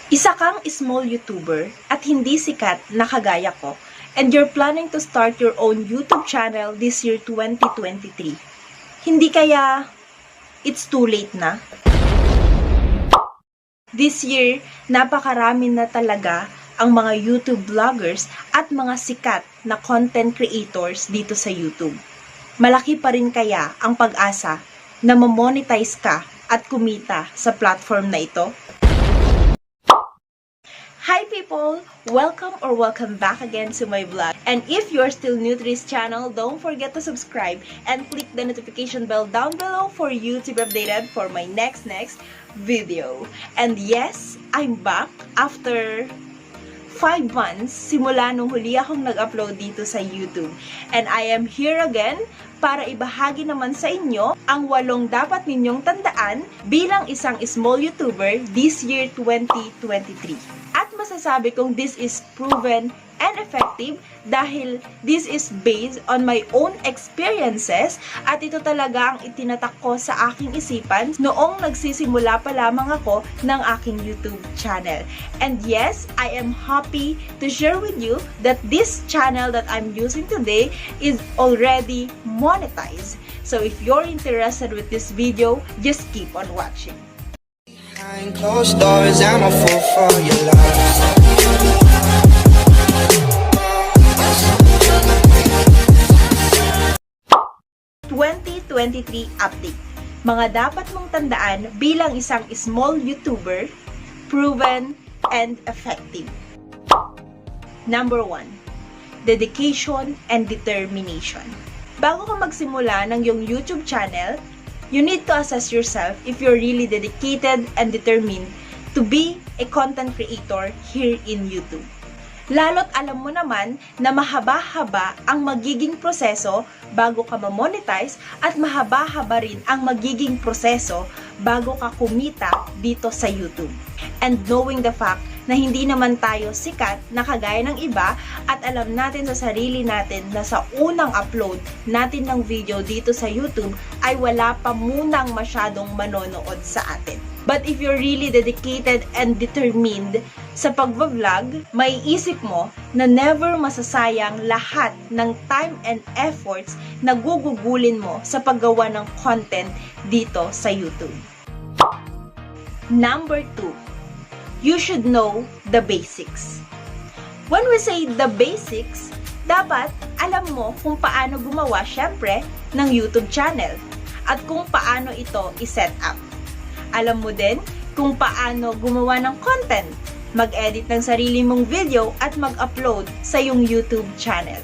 Isa kang small YouTuber at hindi sikat na kagaya ko, and you're planning to start your own YouTube channel this year 2023. Hindi kaya it's too late na? This year, napakarami na talaga ang mga YouTube vloggers at mga sikat na content creators dito sa YouTube. Malaki pa rin kaya ang pag-asa na ma-monetize ka at kumita sa platform na ito? Hi people! Welcome back again to my vlog. And if you're still new to this channel, don't forget to subscribe and click the notification bell down below for you to be updated for my next video. And yes, I'm back after 5 months simula nung huli akong nag-upload dito sa YouTube. And I am here again para ibahagi naman sa inyo ang 8 dapat ninyong tandaan bilang isang small YouTuber this year 2023. At masasabi kong this is proven and effective dahil this is based on my own experiences at ito talaga ang itinatak ko sa aking isipan noong nagsisimula pa lamang ako ng aking YouTube channel. And yes, I am happy to share with you that this channel that I'm using today is already monetized. So if you're interested with this video, just keep on watching. Behind closed doors, I'm a fool for your love. 2023 update. Mga dapat mong tandaan bilang isang small YouTuber, proven and effective. Number 1. Dedication and determination. Bago ka magsimula ng iyong YouTube channel, you need to assess yourself if you're really dedicated and determined to be a content creator here in YouTube. Lalo't alam mo naman na mahaba-haba ang magiging proseso bago ka ma-monetize at mahaba-haba rin ang magiging proseso bago ka kumita dito sa YouTube. And knowing the fact na hindi naman tayo sikat na kagaya ng iba at alam natin sa sarili natin na sa unang upload natin ng video dito sa YouTube ay wala pa munang masyadong manonood sa atin. But if you're really dedicated and determined sa pagbablog, may isip mo na never masasayang lahat ng time and efforts na gugugulin mo sa paggawa ng content dito sa YouTube. Number 2. You should know the basics. When we say the basics, dapat alam mo kung paano gumawa syempre ng YouTube channel at kung paano ito i-set up. Alam mo din kung paano gumawa ng content, mag-edit ng sarili mong video at mag-upload sa iyong YouTube channel.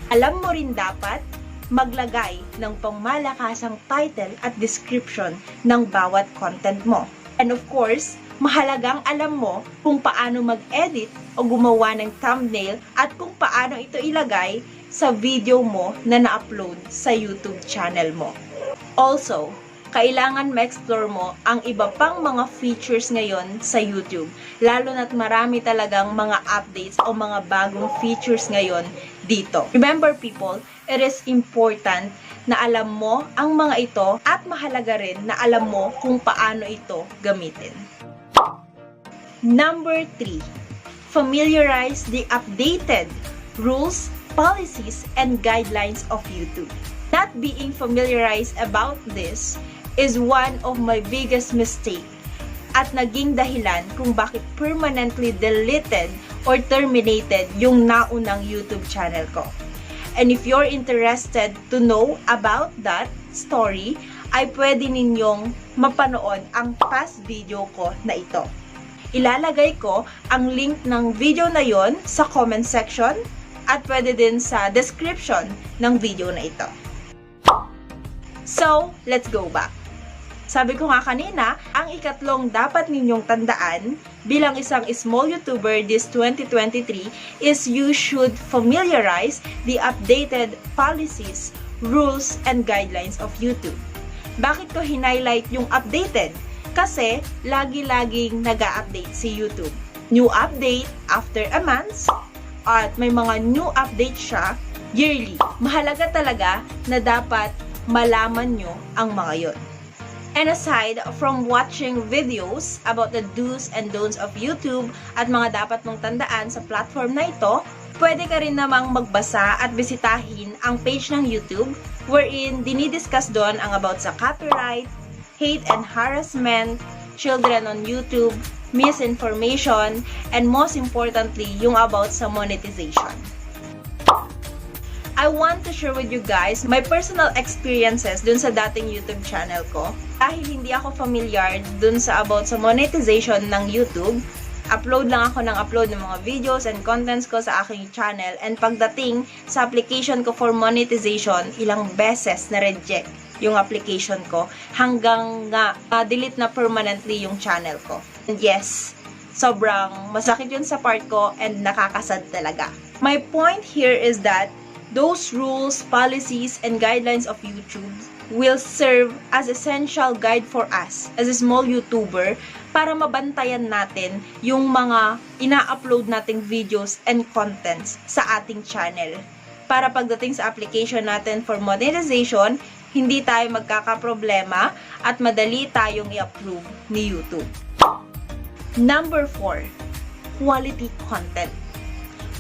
Alam mo rin dapat maglagay ng pangmalakasang title at description ng bawat content mo. And of course, mahalagang alam mo kung paano mag-edit o gumawa ng thumbnail at kung paano ito ilagay sa video mo na na-upload sa YouTube channel mo. Also, kailangan ma-explore mo ang iba pang mga features ngayon sa YouTube. Lalo na't marami talagang mga updates o mga bagong features ngayon dito. Remember people, it is important na alam mo ang mga ito at mahalaga rin na alam mo kung paano ito gamitin. Number 3. Familiarize the updated rules, policies, and guidelines of YouTube. Not being familiarized about this is one of my biggest mistake at naging dahilan kung bakit permanently deleted or terminated yung naunang YouTube channel ko. And if you're interested to know about that story, ay pwede ninyong mapanood ang past video ko na ito. Ilalagay ko ang link ng video na yon sa comment section at pwede din sa description ng video na ito. So, let's go back. Sabi ko nga kanina, ang ikatlong dapat ninyong tandaan bilang isang small YouTuber this 2023 is you should familiarize the updated policies, rules, and guidelines of YouTube. Bakit ko hinighlight yung updated? Kasi lagi-laging nag-a-update si YouTube. New update after a month at may mga new update siya yearly. Mahalaga talaga na dapat malaman nyo ang mga yon. And aside from watching videos about the do's and don'ts of YouTube at mga dapat mong tandaan sa platform na ito, pwede ka rin namang magbasa at bisitahin ang page ng YouTube wherein dinidiscuss doon ang about sa copyright, hate and harassment, children on YouTube, misinformation, and most importantly, yung about sa monetization. I want to share with you guys my personal experiences dun sa dating YouTube channel ko. Dahil hindi ako familiar dun sa about sa monetization ng YouTube, upload lang ako ng mga videos and contents ko sa aking channel, and pagdating sa application ko for monetization, ilang beses na reject yung application ko hanggang nga delete na permanently yung channel ko. And yes, sobrang masakit yun sa part ko and nakakasad talaga. My point here is that those rules, policies, and guidelines of YouTube will serve as essential guide for us as a small YouTuber para mabantayan natin yung mga ina-upload nating videos and contents sa ating channel. Para pagdating sa application natin for monetization, hindi tayo magkakaproblema at madali tayong i-approve ni YouTube. Number 4, quality content.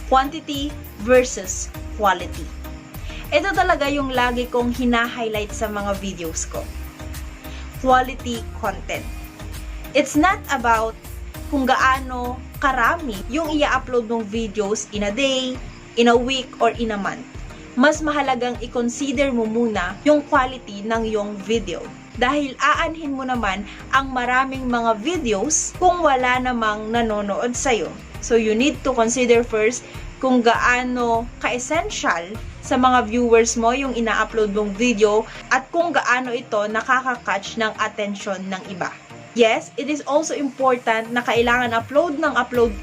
Quantity versus quality. Ito talaga yung lagi kong hina-highlight sa mga videos ko. Quality content. It's not about kung gaano karami yung i-upload ng videos in a day, in a week, or in a month. Mas mahalagang i-consider mo muna yung quality ng yung video. Dahil aanhin mo naman ang maraming mga videos kung wala namang nanonood sa'yo. So you need to consider first kung gaano ka-essential sa mga viewers mo yung ina-upload mong video at kung gaano ito nakaka-catch ng atensyon ng iba. Yes, it is also important na kailangan upload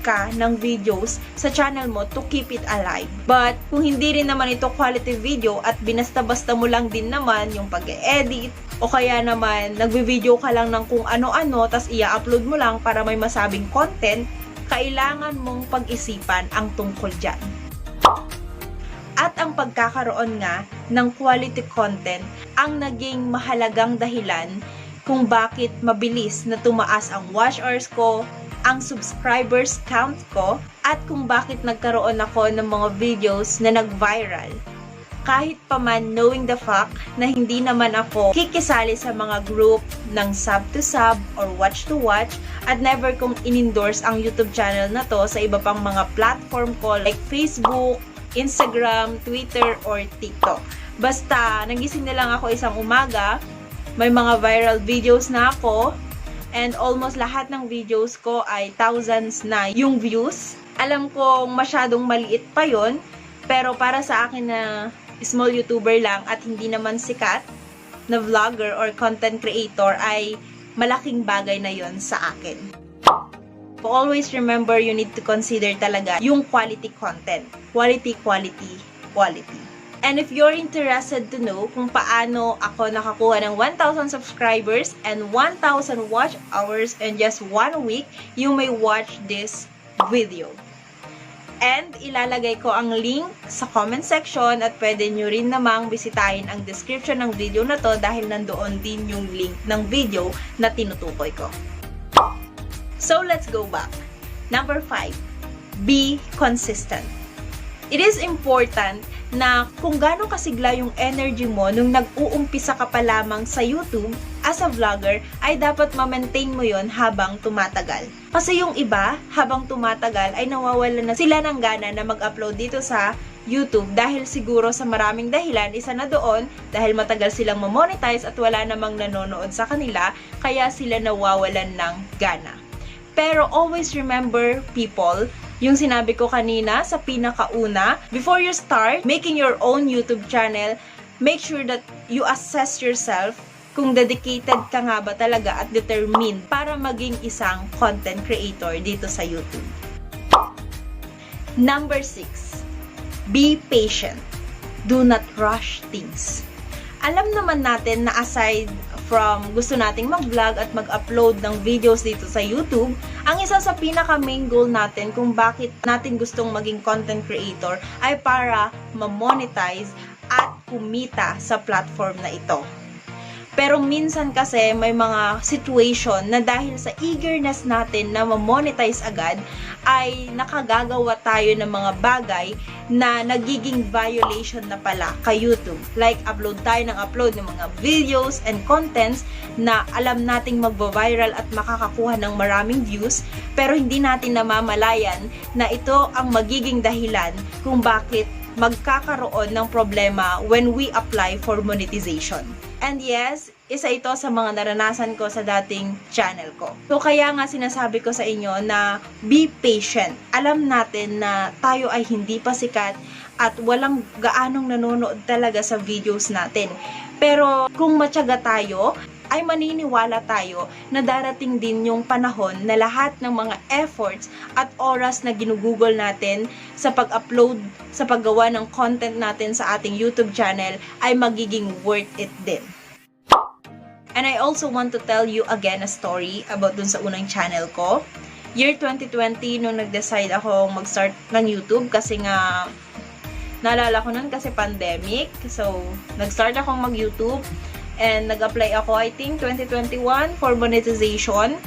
ka ng videos sa channel mo to keep it alive. But kung hindi rin naman ito quality video at binasta-basta mo lang din naman yung pag-e-edit o kaya naman nagvi-video ka lang ng kung ano-ano tas i-upload mo lang para may masabing content, kailangan mong pag-isipan ang tungkol dyan. At ang pagkakaroon nga ng quality content ang naging mahalagang dahilan kung bakit mabilis na tumaas ang watch hours ko, ang subscribers count ko, at kung bakit nagkaroon ako ng mga videos na nag-viral. Kahit pa man knowing the fact na hindi naman ako kikisali sa mga group ng sub to sub or watch to watch, at never kong in-endorse ang YouTube channel na to sa iba pang mga platform ko like Facebook, Instagram, Twitter, or TikTok. Basta, nagising na lang ako isang umaga, may mga viral videos na ako, and almost lahat ng videos ko ay thousands na yung views. Alam kong masyadong maliit pa yon, pero para sa akin na small YouTuber lang at hindi naman sikat na vlogger or content creator ay malaking bagay na yon sa akin. Always remember, you need to consider talaga yung quality content. Quality, quality, quality. And if you're interested to know kung paano ako nakakuha ng 1,000 subscribers and 1,000 watch hours in just 1 week, you may watch this video. And ilalagay ko ang link sa comment section at pwede nyo rin namang bisitahin ang description ng video na to dahil nandoon din yung link ng video na tinutukoy ko. So let's go back. Number 5, be consistent. It is important na kung gaano kasigla yung energy mo nung nag-uumpisa ka pa lamang sa YouTube as a vlogger, ay dapat ma-maintain mo yon habang tumatagal. Kasi yung iba, habang tumatagal, ay nawawalan na sila ng gana na mag-upload dito sa YouTube dahil siguro sa maraming dahilan. Isa na doon, dahil matagal silang mamonetize at wala namang nanonood sa kanila, kaya sila nawawalan ng gana. Pero always remember, people, yung sinabi ko kanina sa pinakauna, before you start making your own YouTube channel, make sure that you assess yourself kung dedicated ka nga ba talaga at determined para maging isang content creator dito sa YouTube. Number 6, be patient. Do not rush things. Alam naman natin na aside from gusto nating mag-vlog at mag-upload ng videos dito sa YouTube, ang isa sa pinaka-main goal natin kung bakit natin gustong maging content creator ay para ma-monetize at kumita sa platform na ito. Pero minsan kasi may mga situation na dahil sa eagerness natin na ma-monetize agad, ay nakagagawa tayo ng mga bagay na nagiging violation na pala kay YouTube. Like, upload tayo ng mga videos and contents na alam nating magba-viral at makakakuha ng maraming views, pero hindi natin namamalayan na ito ang magiging dahilan kung bakit magkakaroon ng problema when we apply for monetization. And yes, isa ito sa mga naranasan ko sa dating channel ko. So kaya nga sinasabi ko sa inyo na be patient. Alam natin na tayo ay hindi pa sikat at walang gaanong nanonood talaga sa videos natin. Pero kung matyaga tayo, ay maniniwala tayo na darating din yung panahon na lahat ng mga efforts at oras na ginugugol natin sa pag-upload, sa paggawa ng content natin sa ating YouTube channel ay magiging worth it din. And I also want to tell you again a story about dun sa unang channel ko. Year 2020, nung nag-decide ako mag-start ng YouTube kasi nga naalala ko nun kasi pandemic. So, nag-start akong mag-YouTube and nag-apply ako, I think, 2021 for monetization.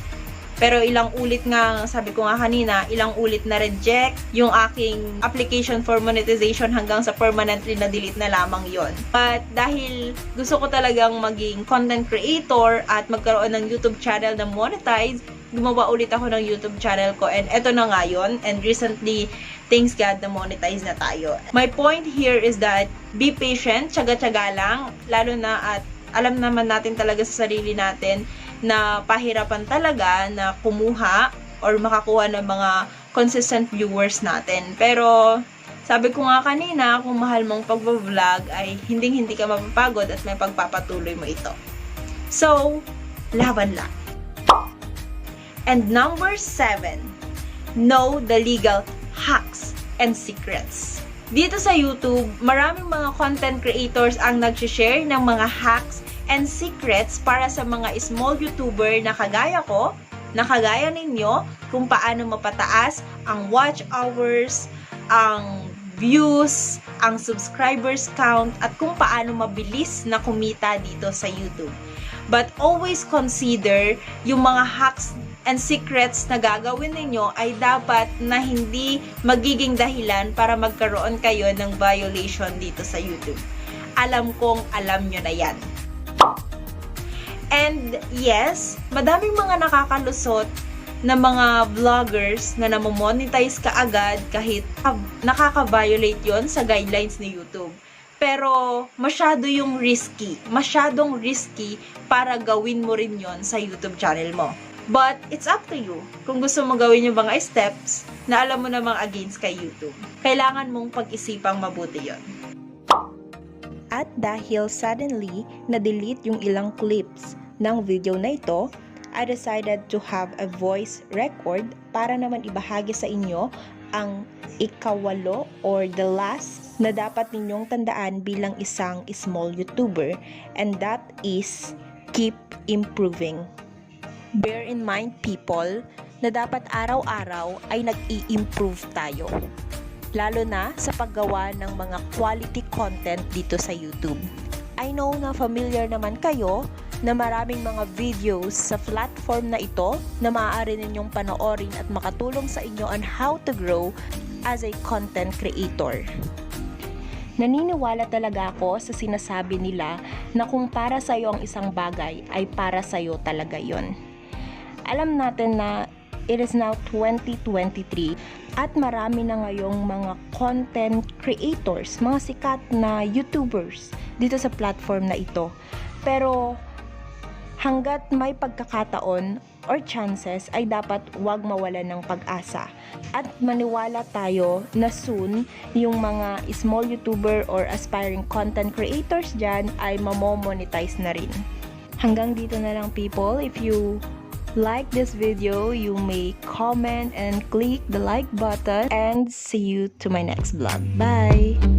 Pero ilang ulit nga, sabi ko nga kanina, ilang ulit na reject yung aking application for monetization hanggang sa permanently na delete na lamang yon. But dahil gusto ko talagang maging content creator at magkaroon ng YouTube channel na monetize, gumawa ulit ako ng YouTube channel ko and eto na nga yun. And recently, thanks God, na monetize na tayo. My point here is that be patient, tsaga-tsaga lang, lalo na at alam naman natin talaga sa sarili natin na pahirapan talaga na kumuha or makakuha ng mga consistent viewers natin. Pero sabi ko nga kanina, kung mahal mong pag-vlog ay hindi ka mapapagod at may pagpapatuloy mo ito. So, laban lang. And number 7, know the legal hacks and secrets. Dito sa YouTube, maraming mga content creators ang nag-share ng mga hacks and secrets para sa mga small YouTuber na kagaya ko, na kagaya ninyo, kung paano mapataas ang watch hours, ang views, ang subscribers count, at kung paano mabilis na kumita dito sa YouTube. But always consider yung mga hacks and secrets na gagawin ninyo ay dapat na hindi magiging dahilan para magkaroon kayo ng violation dito sa YouTube. Alam kong alam nyo na yan. And yes, madaming mga nakakalusot na mga vloggers na namamonetize kaagad kahit nakaka-violate yon sa guidelines ni YouTube. Pero masyadong risky para gawin mo rin yon sa YouTube channel mo. But it's up to you kung gusto mo gawin yung mga steps na alam mo namang against kay YouTube. Kailangan mong pag-isipang mabuti yon. At dahil suddenly na-delete yung ilang clips ng video na ito, I decided to have a voice record para naman ibahagi sa inyo ang ikawalo or the last na dapat ninyong tandaan bilang isang small YouTuber, and that is keep improving. Bear in mind, people, na dapat araw-araw ay nag-i-improve tayo, lalo na sa paggawa ng mga quality content dito sa YouTube. I know na familiar naman kayo na maraming mga videos sa platform na ito na maaari ninyong panoorin at makatulong sa inyo on how to grow as a content creator. Naniniwala talaga ako sa sinasabi nila na kung para sa iyo ang isang bagay ay para sa iyo talaga yon. Alam natin na it is now 2023 at marami na ngayong mga content creators, mga sikat na YouTubers dito sa platform na ito. Pero hanggat may pagkakataon or chances ay dapat huwag mawalan ng pag-asa. At maniwala tayo na soon yung mga small YouTuber or aspiring content creators dyan ay mamomonetize na rin. Hanggang dito na lang, people. If you like this video, you may comment and click the like button, and see you to my next vlog. Bye!